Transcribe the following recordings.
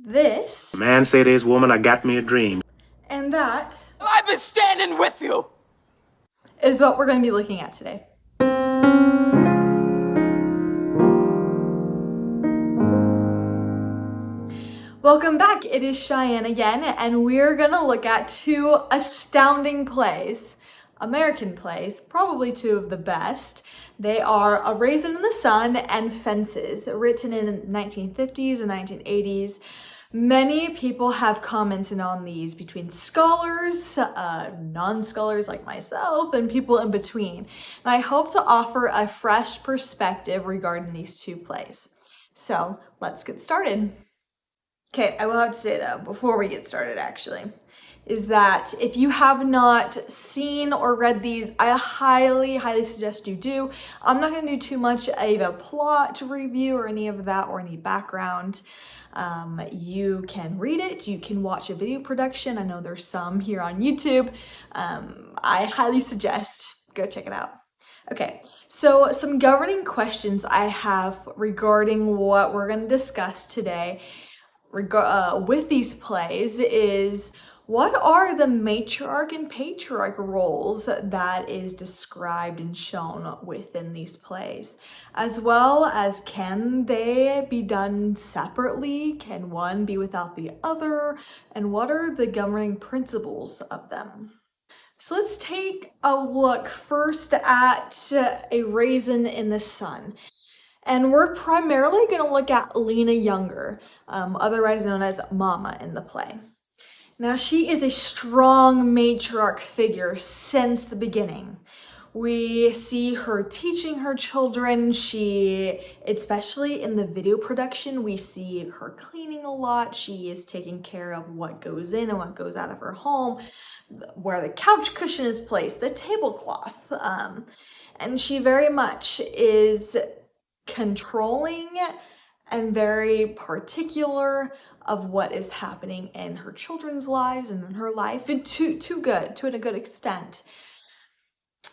This. Man say to his woman, I got me a dream. And that. I've been standing with you! Is what we're going to be looking at today. Welcome back, it is Cheyenne again, and we're going to look at two astounding plays. American plays, probably two of the best. They are A Raisin in the Sun and Fences, written in the 1950s and 1980s. Many people have commented on these between scholars, non-scholars like myself, and people in between. And I hope to offer a fresh perspective regarding these two plays. So let's get started. Okay, I will have to say though, before we get started actually, is that if you have not seen or read these, I highly suggest you do. I'm not going to do too much of a plot review or any of that or any background. You can read it, you can watch a video production. I know there's some here on YouTube. I highly suggest go check it out. Okay, so some governing questions I have regarding what we're going to discuss today with these plays is, what are the matriarch and patriarch roles that is described and shown within these plays? As well as, can they be done separately? Can one be without the other? And what are the governing principles of them? So let's take a look first at A Raisin in the Sun. And we're primarily going to look at Lena Younger, otherwise known as Mama in the play. Now, she is a strong matriarch figure since the beginning. We see her teaching her children. Especially in the video production, we see her cleaning a lot. She is taking care of what goes in and what goes out of her home, where the couch cushion is placed, the tablecloth. And she very much is controlling and very particular of what is happening in her children's lives and in her life, and to a good extent.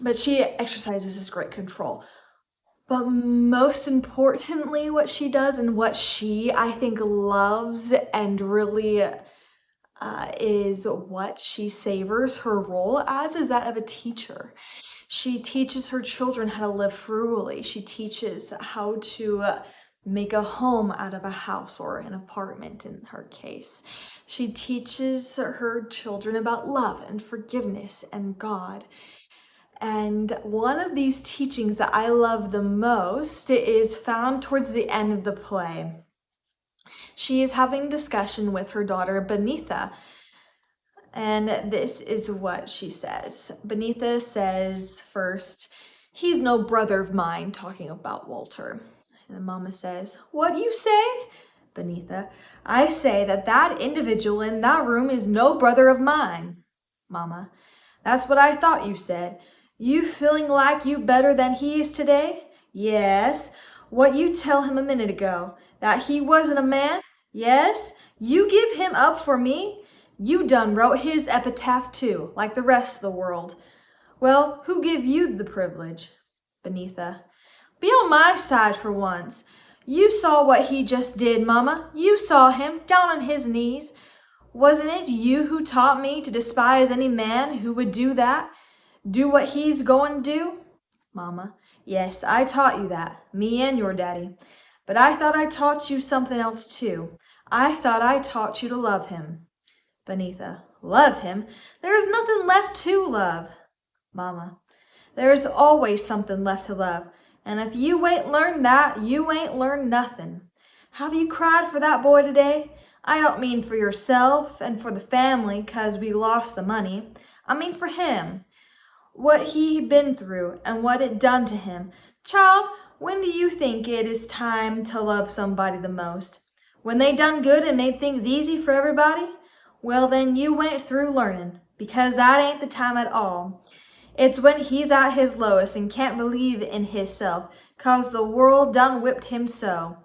But she exercises this great control. But most importantly, what she does and what she, I think, loves and really is what she savors her role as, is that of a teacher. She teaches her children how to live frugally. She teaches how to make a home out of a house or an apartment in her case. She teaches her children about love and forgiveness and God. And one of these teachings that I love the most is found towards the end of the play. She is having discussion with her daughter Benitha. And this is what she says. Benitha says first, "He's no brother of mine," talking about Walter. And the mama says, "What do you say?" Benitha, "I say that individual in that room is no brother of mine." Mama, "That's what I thought you said. You feeling like you better than he is today?" "Yes." "What you tell him a minute ago, that he wasn't a man?" "Yes." "You give him up for me? You done wrote his epitaph too, like the rest of the world." "Well, who give you the privilege?" Benitha, "Be on my side for once. You saw what he just did, Mama. You saw him, down on his knees. Wasn't it you who taught me to despise any man who would do that? Do what he's going to do?" Mama, "Yes, I taught you that, me and your daddy. But I thought I taught you something else too. I thought I taught you to love him." Benitha, "Love him? There is nothing left to love." Mama, "There is always something left to love. And if you ain't learned that, you ain't learned nothing. Have you cried for that boy today? I don't mean for yourself and for the family 'cause we lost the money. I mean for him. What he been through and what it done to him. Child, when do you think it is time to love somebody the most? When they done good and made things easy for everybody? Well, then you went through learning, because that ain't the time at all. It's when he's at his lowest and can't believe in hisself, 'cause the world done whipped him so.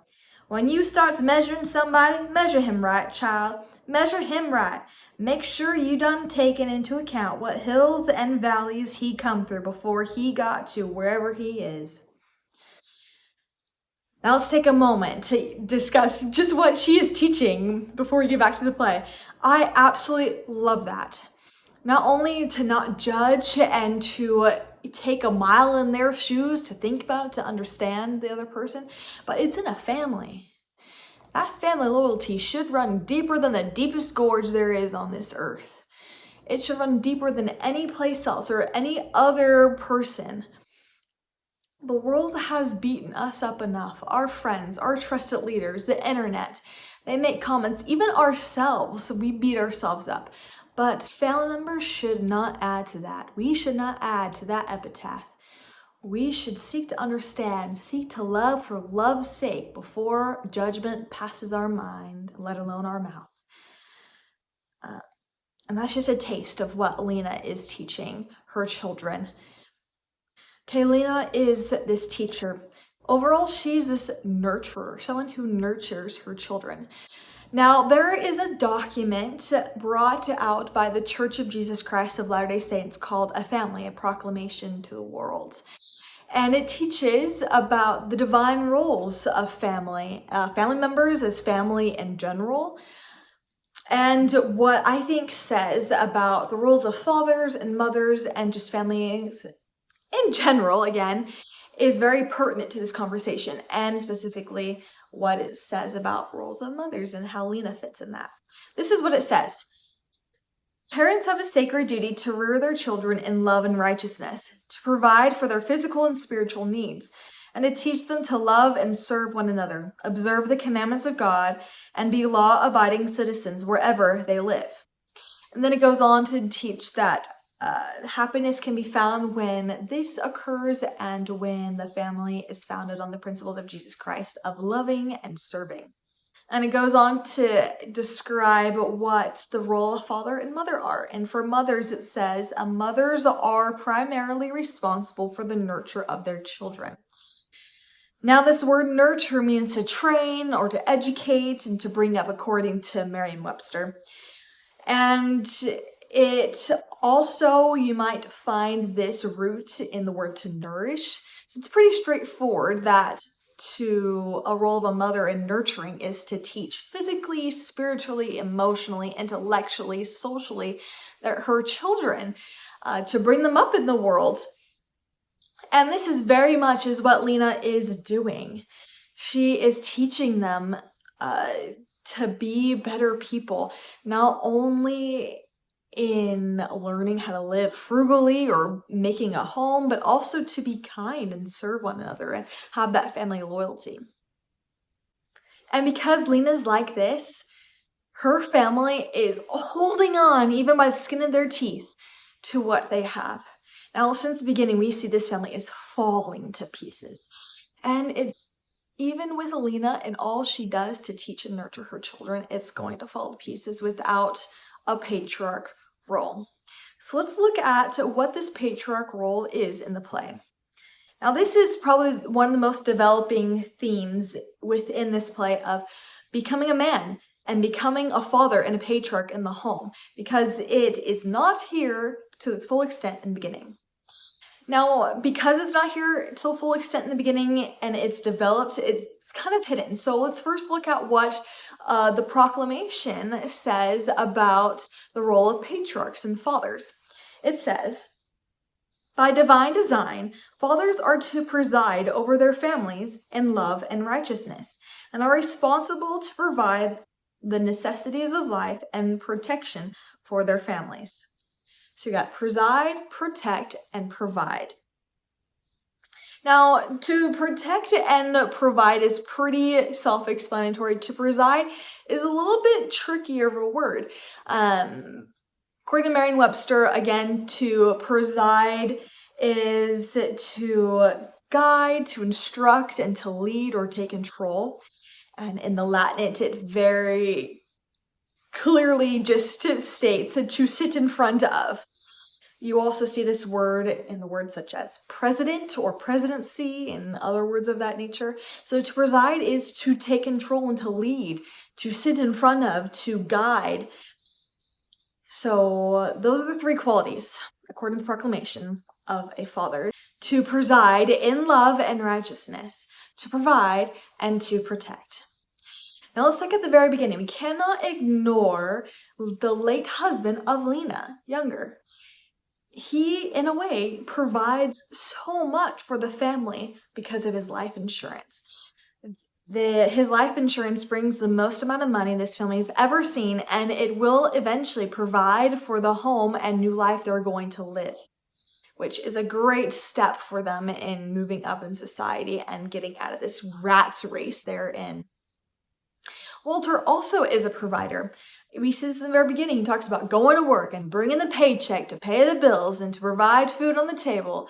When you starts measuring somebody, measure him right, child. Measure him right. Make sure you done taken into account what hills and valleys he come through before he got to wherever he is." Now let's take a moment to discuss just what she is teaching before we get back to the play. I absolutely love that. Not only to not judge and to take a mile in their shoes, to think about it, to understand the other person, but it's in a family. That family loyalty should run deeper than the deepest gorge there is on this earth. It should run deeper than any place else or any other person. The world has beaten us up enough. Our friends, our trusted leaders, the internet, they make comments. Even ourselves, we beat ourselves up. But family members should not add to that. We should not add to that epitaph. We should seek to understand, seek to love for love's sake before judgment passes our mind, let alone our mouth. And that's just a taste of what Lena is teaching her children. Okay, Lena is this teacher. Overall, she's this nurturer, someone who nurtures her children. Now, there is a document brought out by the Church of Jesus Christ of Latter-day Saints called A Family, a Proclamation to the World. And it teaches about the divine roles of family, family members as family in general, and what I think says about the roles of fathers and mothers and just families in general, again, is very pertinent to this conversation, and specifically what it says about roles of mothers and how Lena fits in that. This is what it says. Parents have a sacred duty to rear their children in love and righteousness, to provide for their physical and spiritual needs, and to teach them to love and serve one another, observe the commandments of God, and be law-abiding citizens wherever they live. And then it goes on to teach that happiness can be found when this occurs and when the family is founded on the principles of Jesus Christ of loving and serving. And it goes on to describe what the role of father and mother are. And for mothers, it says, mothers are primarily responsible for the nurture of their children. Now, this word nurture means to train or to educate and to bring up according to Merriam-Webster. And it also, you might find this root in the word to nourish. So it's pretty straightforward that to a role of a mother in nurturing is to teach physically, spiritually, emotionally, intellectually, socially, her children, to bring them up in the world. And this is very much is what Lena is doing. She is teaching them to be better people, not only in learning how to live frugally or making a home, but also to be kind and serve one another and have that family loyalty. And because Lena's like this, her family is holding on, even by the skin of their teeth, to what they have. Now, since the beginning, we see this family is falling to pieces. And it's even with Lena and all she does to teach and nurture her children, it's going to fall to pieces without a patriarch role. So let's look at what this patriarch role is in the play. Now, this is probably one of the most developing themes within this play of becoming a man and becoming a father and a patriarch in the home, because it is not here to its full extent in the beginning. Now, because it's not here to the full extent in the beginning and it's developed, it's kind of hidden. So let's first look at what the Proclamation says about the role of patriarchs and fathers. It says, by divine design, fathers are to preside over their families in love and righteousness, and are responsible to provide the necessities of life and protection for their families. So you got preside, protect, and provide. Now, to protect and provide is pretty self-explanatory. To preside is a little bit trickier of a word. According to Merriam-Webster, again, to preside is to guide, to instruct, and to lead or take control. And in the Latin, it very clearly just states to sit in front of. You also see this word in the words such as president or presidency and other words of that nature. So to preside is to take control and to lead, to sit in front of, to guide. So those are the three qualities, according to the Proclamation, of a father. To preside in love and righteousness, to provide, and to protect. Now let's look at the very beginning. We cannot ignore the late husband of Lena, younger. He, in a way, provides so much for the family because of his life insurance. His life insurance brings the most amount of money this family has ever seen, and it will eventually provide for the home and new life they're going to live, which is a great step for them in moving up in society and getting out of this rat's race they're in. Walter also is a provider. We see this in the very beginning. He talks about going to work and bringing the paycheck to pay the bills and to provide food on the table.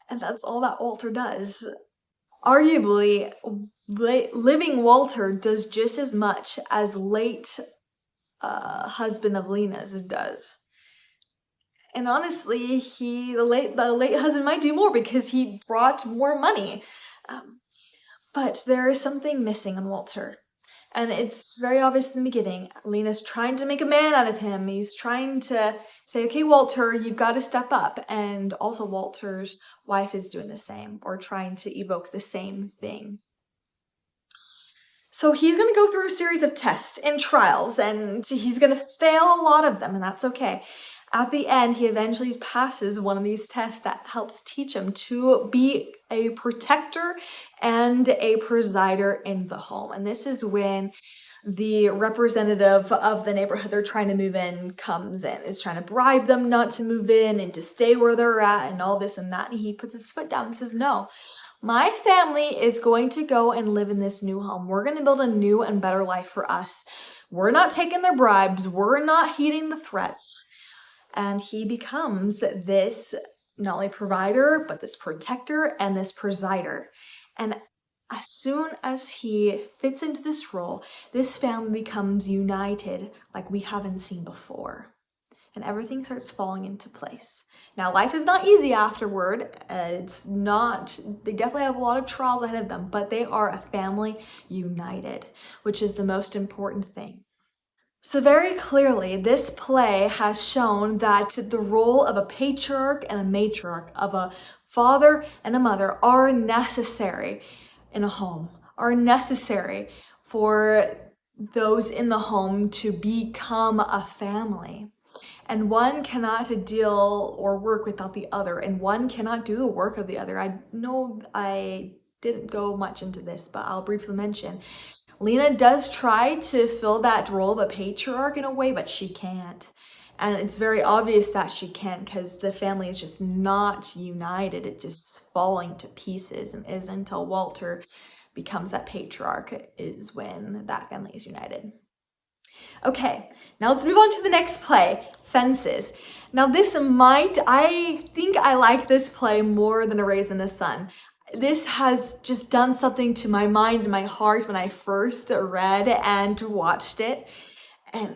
And that's all that Walter does. Arguably, living Walter does just as much as late husband of Lena's does. And honestly, the late husband might do more because he brought more money. But there is something missing in Walter. And it's very obvious in the beginning. Lena's trying to make a man out of him. He's trying to say, okay, Walter, you've got to step up. And also Walter's wife is doing the same, or trying to evoke the same thing. So he's going to go through a series of tests and trials, and he's going to fail a lot of them, and that's okay. At the end, he eventually passes one of these tests that helps teach him to be a protector and a presider in the home. And this is when the representative of the neighborhood they're trying to move in comes in, is trying to bribe them not to move in and to stay where they're at and all this and that. And he puts his foot down and says, no, my family is going to go and live in this new home. We're going to build a new and better life for us. We're not taking their bribes. We're not heeding the threats. And he becomes this not only provider, but this protector and this presider. And as soon as he fits into this role, this family becomes united like we haven't seen before. And everything starts falling into place. Now, life is not easy afterward. They definitely have a lot of trials ahead of them, but they are a family united, which is the most important thing. So very clearly, this play has shown that the role of a patriarch and a matriarch, of a father and a mother, are necessary in a home, are necessary for those in the home to become a family. And one cannot deal or work without the other, and one cannot do the work of the other. I know I didn't go much into this, but I'll briefly mention. Lena does try to fill that role of a patriarch in a way, but she can't. And it's very obvious that she can't because the family is just not united. It's just falling to pieces, and is until Walter becomes that patriarch is when that family is united. Okay, now let's move on to the next play, Fences. Now I think I like this play more than A Raisin in the Sun. This has just done something to my mind and my heart when I first read and watched it. And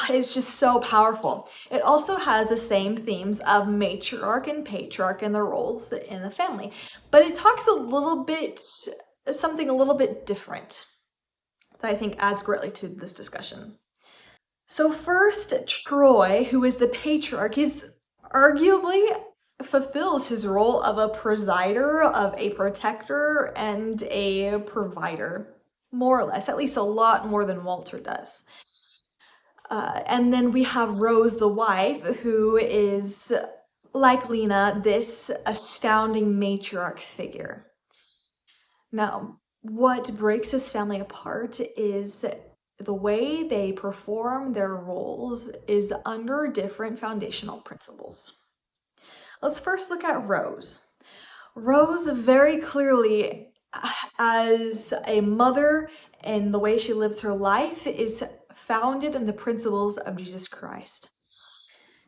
it's just so powerful. It also has the same themes of matriarch and patriarch and their roles in the family. But it talks something a little bit different that I think adds greatly to this discussion. So first, Troy, who is the patriarch, arguably fulfills his role of a presider, of a protector, and a provider, more or less, at least a lot more than Walter does. And then we have Rose, the wife, who is, like Lena, this astounding matriarch figure. Now, what breaks this family apart is the way they perform their roles is under different foundational principles. Let's first look at Rose. Rose very clearly, as a mother and the way she lives her life, is founded in the principles of Jesus Christ.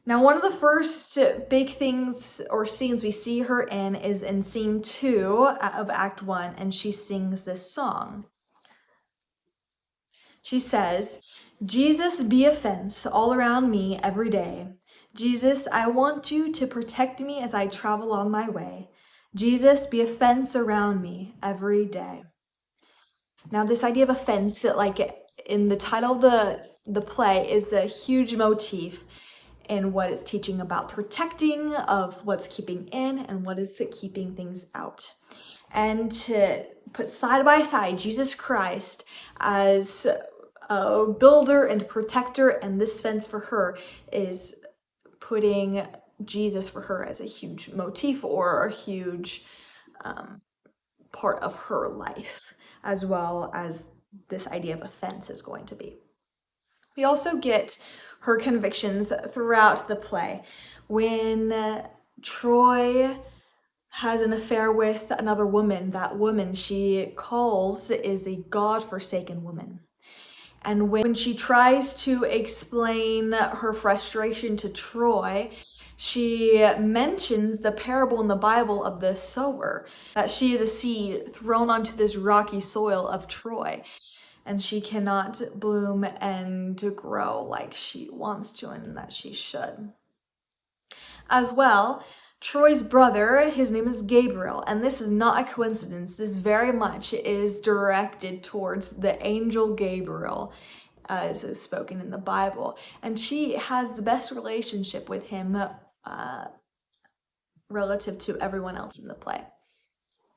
Now, one of the first big things or scenes we see her in is in scene 2 of Act 1, and she sings this song. She says, Jesus, be a fence all around me every day. Jesus, I want you to protect me as I travel on my way. Jesus, be a fence around me every day. Now, this idea of a fence, like in the title of the play, is a huge motif in what it's teaching about protecting, of what's keeping in and what is keeping things out. and to put side by side Jesus Christ as a builder and protector, and this fence for her is putting Jesus for her as a huge motif or a huge part of her life, as well as this idea of a fence is going to be. We also get her convictions throughout the play. When Troy has an affair with another woman, that woman she calls is a God-forsaken woman. And when she tries to explain her frustration to Troy, she mentions the parable in the Bible of the sower, that she is a seed thrown onto this rocky soil of Troy, and she cannot bloom and grow like she wants to and that she should. As well, Troy's brother, his name is Gabriel, and this is not a coincidence. This very much is directed towards the angel Gabriel, as is spoken in the Bible. And she has the best relationship with him relative to everyone else in the play.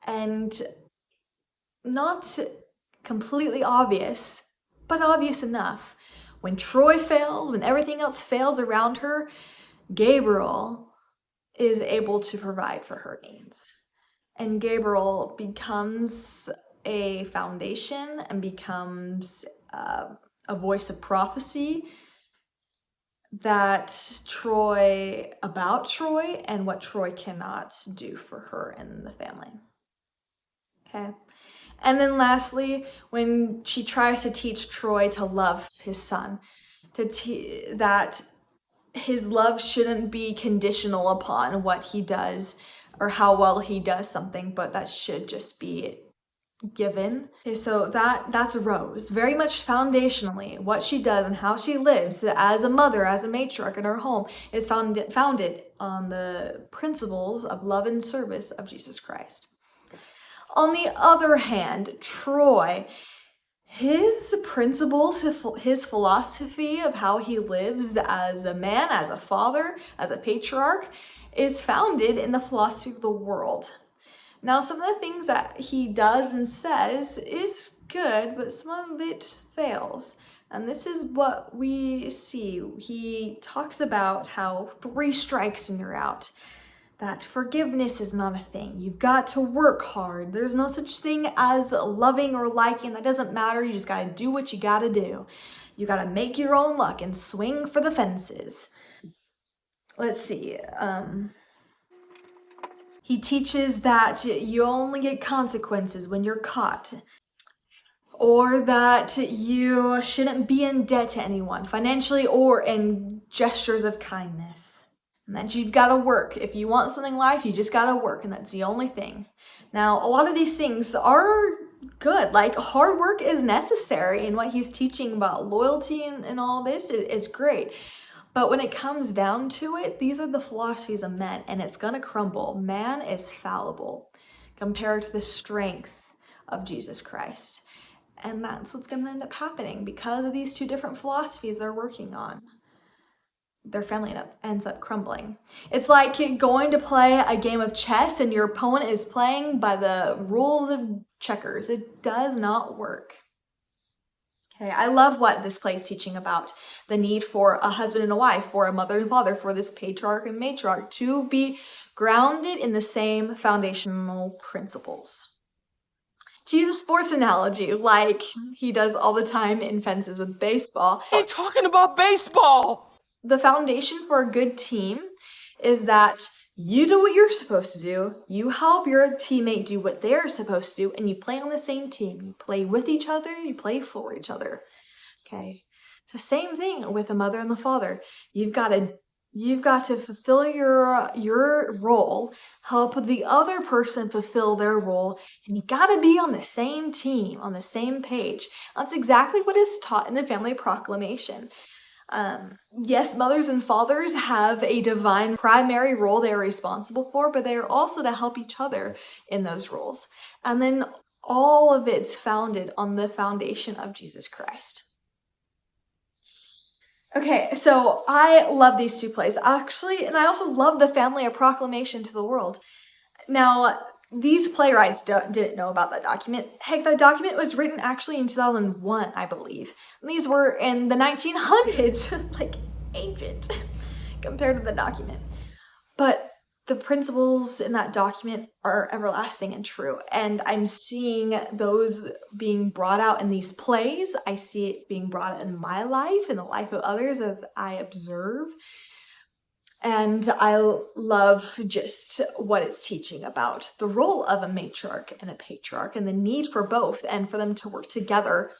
And not completely obvious, but obvious enough. When Troy fails, when everything else fails around her, Gabriel is able to provide for her needs. And Gabriel becomes a foundation and becomes a voice of prophecy about Troy and what Troy cannot do for her and the family. Okay. And then lastly, when she tries to teach Troy to love his son, that his love shouldn't be conditional upon what he does or how well he does something, but that should just be given. Okay, so that's Rose. Very much foundationally, what she does and how she lives as a mother, as a matriarch in her home, is founded on the principles of love and service of Jesus Christ. On the other hand, Troy, his principles, his philosophy of how he lives as a man, as a father, as a patriarch, is founded in the philosophy of the world. Now, some of the things that he does and says is good, but some of it fails. And this is what we see. He talks about how 3 strikes and you're out. That forgiveness is not a thing. You've got to work hard. There's no such thing as loving or liking. That doesn't matter. You just got to do what you got to do. You got to make your own luck and swing for the fences. Let's see. He teaches that you only get consequences when you're caught. Or that you shouldn't be in debt to anyone, financially or in gestures of kindness. And that you've got to work. If you want something in life, you just got to work, and that's the only thing. Now, a lot of these things are good. Like, hard work is necessary, and what he's teaching about loyalty and all this is great. But when it comes down to it, these are the philosophies of men, and it's going to crumble. Man is fallible compared to the strength of Jesus Christ. And that's what's going to end up happening because of these 2 different philosophies they're working on. Their family ends up crumbling. It's like going to play a game of chess and your opponent is playing by the rules of checkers. It does not work. Okay, I love what this play is teaching about the need for a husband and a wife, for a mother and father, for this patriarch and matriarch to be grounded in the same foundational principles. To use a sports analogy, like he does all the time in Fences with baseball. I ain't talking about baseball! The foundation for a good team is that you do what you're supposed to do, you help your teammate do what they're supposed to do, and you play on the same team. You play with each other, you play for each other. Okay? It's the same thing with the mother and the father. You've got to fulfill your role, help the other person fulfill their role, and you got to be on the same team, on the same page. That's exactly what is taught in the family proclamation. Yes, mothers and fathers have a divine primary role they are responsible for, but they are also to help each other in those roles. And then all of it's founded on the foundation of Jesus Christ. Okay, so I love these 2 plays, actually, and I also love the family of Proclamation to the world. Now, these playwrights didn't know about that document. Heck, that document was written actually in 2001, I believe. And these were in the 1900s, like ancient compared to the document. But the principles in that document are everlasting and true. And I'm seeing those being brought out in these plays. I see it being brought out in my life, in the life of others as I observe. And I love just what it's teaching about the role of a matriarch and a patriarch and the need for both and for them to work together.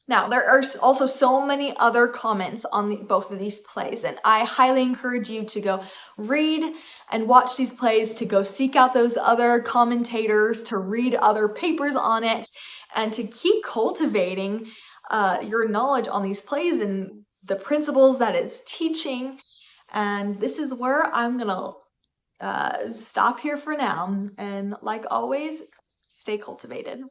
Now, there are also so many other comments on both of these plays, and I highly encourage you to go read and watch these plays, to go seek out those other commentators, to read other papers on it, and to keep cultivating your knowledge on these plays and the principles that it's teaching. And this is where I'm gonna stop here for now. And like always, stay cultivated.